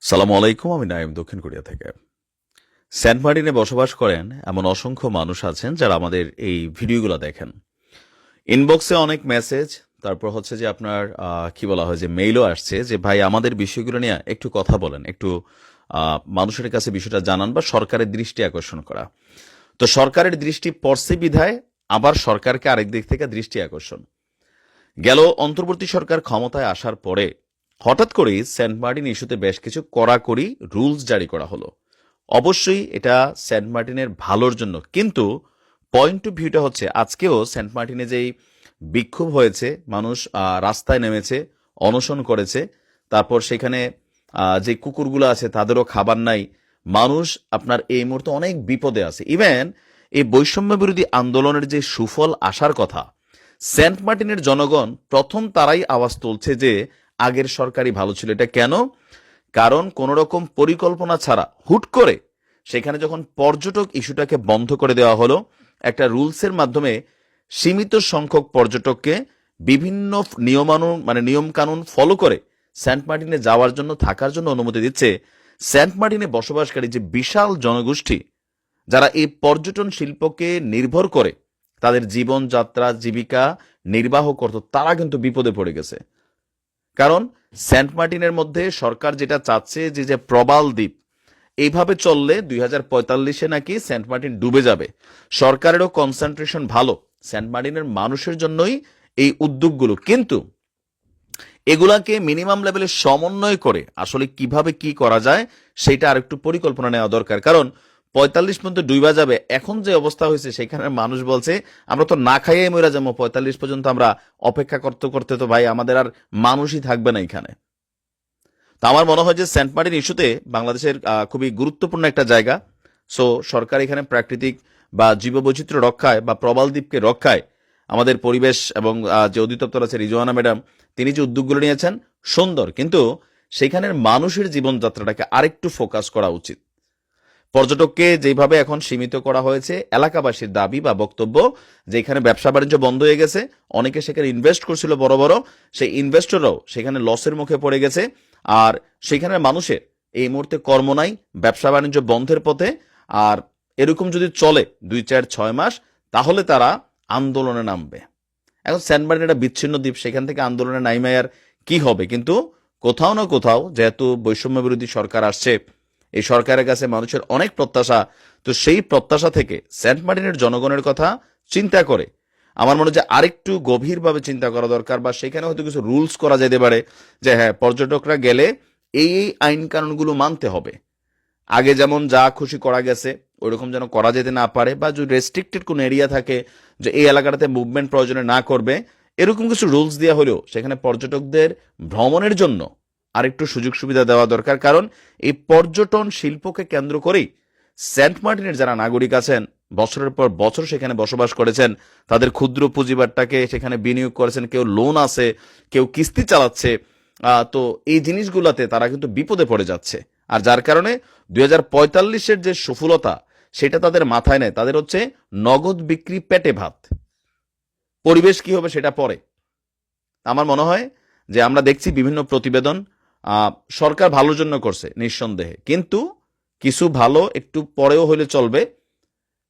সালামু আলাইকুম। আমি নাইম, দক্ষিণ কোরিয়া থেকে। সেন্ট মার্টিনে বসবাস করেন এমন অসংখ্য মানুষ আছেন যারা আমাদের এই ভিডিওগুলো দেখেন। ইনবক্সে অনেক মেসেজ, তারপর হচ্ছে যে আপনার কি বলা হয় যে মেইলও আসছে যে ভাই আমাদের বিষয়গুলো নিয়ে একটু কথা বলেন, একটু মানুষের কাছে বিষয়টা জানান বা সরকারের দৃষ্টি আকর্ষণ করা। তো সরকারের দৃষ্টি পড়ছে বিধায় আবার সরকারকে আরেক দিক থেকে দৃষ্টি আকর্ষণ। গেল অন্তর্বর্তী সরকার ক্ষমতায় আসার পরে হঠাৎ করেই সেন্ট মার্টিন ইস্যুতে বেশ কিছু কড়াকড়ি রুলস জারি করা হলো। অবশ্যই এটা সেন্ট মার্টিনের ভালোর জন্য, কিন্তু পয়েন্ট অফ ভিউটা হচ্ছে আজকেও সেন্ট মার্টিনে যেই বিক্ষোভ হয়েছে, মানুষ রাস্তায় নেমেছে, অনশন করেছে, তারপর সেখানে যে কুকুরগুলো আছে তাদেরও খাবার নাই। মানুষ আপনার এই মুহূর্তে অনেক বিপদে আছে। ইভেন এই বৈষম্য বিরোধী আন্দোলনের যে সুফল আসার কথা, সেন্ট মার্টিনের জনগণ প্রথম তারাই আওয়াজ তুলছে যে আগের সরকারই ভালো ছিল। এটা কেন? কারণ কোন রকম পরিকল্পনা ছাড়া হুট করে সেখানে যখন পর্যটক ইস্যুটাকে বন্ধ করে দেওয়া হলো, একটা রুলসের মাধ্যমে সীমিত সংখ্যক পর্যটককে বিভিন্ন নিয়ম কানুন ফলো করে সেন্ট মার্টিনে যাওয়ার জন্য, থাকার জন্য অনুমতি দিচ্ছে। সেন্ট মার্টিনে বসবাসকারী যে বিশাল জনগোষ্ঠী যারা এই পর্যটন শিল্পকে নির্ভর করে তাদের জীবনযাত্রা, জীবিকা নির্বাহ করত, তারা কিন্তু বিপদে পড়ে গেছে। কারণ সেন্ট মার্টিনের মধ্যে সরকার যেটা চাচ্ছে যে যে প্রবাল দ্বীপ, এইভাবে চললে 2045-এ নাকি সেন্ট মার্টিন ডুবে যাবে। সরকারেরও কনসেন্ট্রেশন ভালো, সেন্ট মার্টিনের মানুষের জন্যই এই উদ্যোগগুলো, কিন্তু এগুলাকে মিনিমাম লেভেলে সমন্বয় করে আসলে কিভাবে কি করা যায় সেটা আরেকটু পরিকল্পনা নেওয়া দরকার। কারণ 45 পর্যন্ত ডুবা যাবে, এখন যে অবস্থা হয়েছে সেখানে মানুষ বলছে আমরা তো না খাইয়ে মরে যাবো, 45 পর্যন্ত আমরা অপেক্ষা করতে করতে তো ভাই আমাদের আর মানুষই থাকবে না এখানে। তো আমার মনে হয় যে সেন্ট মার্টিন ইস্যুতে বাংলাদেশের খুবই গুরুত্বপূর্ণ একটা জায়গা। সো সরকার এখানে প্রাকৃতিক বা জীববৈচিত্র্য রক্ষায় বা প্রবাল দ্বীপকে রক্ষায় আমাদের পরিবেশ এবং যে অধিদপ্তর আছে রিজওয়ানা ম্যাডাম, তিনি যে উদ্যোগগুলো নিয়েছেন সুন্দর, কিন্তু সেখানের মানুষের জীবনযাত্রাটাকে আরেকটু ফোকাস করা উচিত। পর্যটককে যেভাবে এখন সীমিত করা হয়েছে, এলাকাবাসীর দাবি বা বক্তব্য যে এখানে ব্যবসা বাণিজ্য বন্ধ হয়ে গেছে, অনেকে সেখানে ইনভেস্ট করছিল বড় বড়, সেই ইনভেস্টররাও সেখানে লসের মুখে পড়ে গেছে। আর সেখানের মানুষের এই মুহূর্তে কর্ম নাই, ব্যবসা বাণিজ্য বন্ধের পথে। আর এরকম যদি চলে 2, 4, 6 মাস, তাহলে তারা আন্দোলনে নামবে। এখন সেন্ট মার্টিন একটা বিচ্ছিন্ন দ্বীপ, সেখান থেকে আন্দোলনে নাইমে আর কি হবে? কিন্তু কোথাও না কোথাও যেহেতু বৈষম্য বিরোধী সরকার আসছে, এই সরকারের কাছে মানুষের অনেক প্রত্যাশা। তো সেই প্রত্যাশা থেকে সেন্ট মার্টিনের জনগণের কথা চিন্তা করে আমার মনে হয় যে আরেকটু গভীরভাবে চিন্তা করা দরকার, বা সেখানে হয়তো কিছু রুলস করা যেতে পারে যে হ্যাঁ, পর্যটকরা গেলে এই এই আইন কানুনগুলো মানতে হবে। আগে যেমন যা খুশি করা গেছে ওইরকম যেন করা যেতে না পারে, বা যদি রেস্ট্রিক্টেড কোনো এরিয়া থাকে যে এই এলাকাটাতে মুভমেন্ট প্রয়োজনে না করবে, এরকম কিছু রুলস দেওয়া হলেও সেখানে পর্যটকদের ভ্রমণের জন্য আরেকটু সুযোগ সুবিধা দেওয়া দরকার। কারণ এই পর্যটন শিল্পকে কেন্দ্র করেই সেন্ট মার্টিনের যারা নাগরিক আছেন, বছরের পর বছর সেখানে বসবাস করেছেন, তাদের ক্ষুদ্র পুঁজিবারটাকে সেখানে বিনিয়োগ করেছেন, কেউ লোন আছে, কেউ কিস্তি চালাচ্ছে। তো এই জিনিসগুলোতে তারা কিন্তু বিপদে পড়ে যাচ্ছে। আর যার কারণে 2045-এর যে সফলতা সেটা তাদের মাথায় নেয়, তাদের হচ্ছে নগদ বিক্রি পেটে ভাত, পরিবেশ কি হবে সেটা পরে। আমার মনে হয় যে আমরা দেখছি বিভিন্ন প্রতিবেদন, সরকার ভালোর জন্য করছে নিঃসন্দেহে, কিন্তু কিছু ভালো একটু পরেও হইলে চলবে।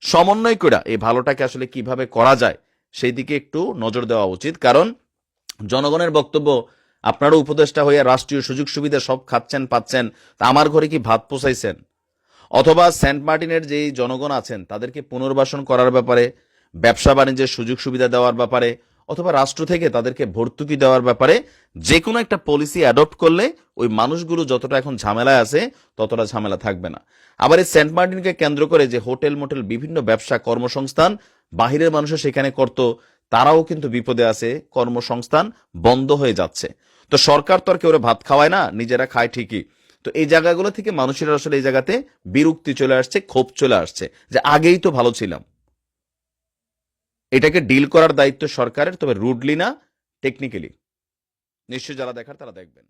সমন্বয় করে এই ভালোটাকে আসলে কিভাবে করা যায় সেই দিকে একটু নজর দেওয়া উচিত। কারণ জনগণের বক্তব্য, আপনারও উপদেষ্টা হইয়া রাষ্ট্রীয় সুযোগ সুবিধা সব খাচ্ছেন পাচ্ছেন, তা আমার ঘরে কি ভাত পোষাইছেন? অথবা সেন্ট মার্টিনের যেই জনগণ আছেন তাদেরকে পুনর্বাসন করার ব্যাপারে, ব্যবসা বাণিজ্যের সুযোগ সুবিধা দেওয়ার ব্যাপারে, অথবা রাষ্ট্র থেকে তাদেরকে ভর্তুকি দেওয়ার ব্যাপারে যে কোনো একটা পলিসি অ্যাডপ্ট করলে ওই মানুষগুলো যতটা এখন ঝামেলায় আছে ততটা ঝামেলা থাকবে না। আবার এই সেন্ট মার্টিনকে কেন্দ্র করে যে হোটেল মোটেল বিভিন্ন ব্যবসা কর্মসংস্থান বাহিরের মানুষও সেখানে করত, তারাও কিন্তু বিপদে আছে, কর্মসংস্থান বন্ধ হয়ে যাচ্ছে। তো সরকার তো আর কেউ ভাত খাওয়ায় না, নিজেরা খায় ঠিকই। তো এই জায়গাগুলো থেকে মানুষের আসলে এই জায়গাতে বিরক্তি চলে আসছে, ক্ষোভ চলে আসছে যে আগেই তো ভালো ছিলাম। এটাকে ডিল করার দায়িত্ব সরকারের, তবে রুডলি না, টেকনিক্যালি। নিশ্চয়ই যারা দেখার তারা দেখবেন।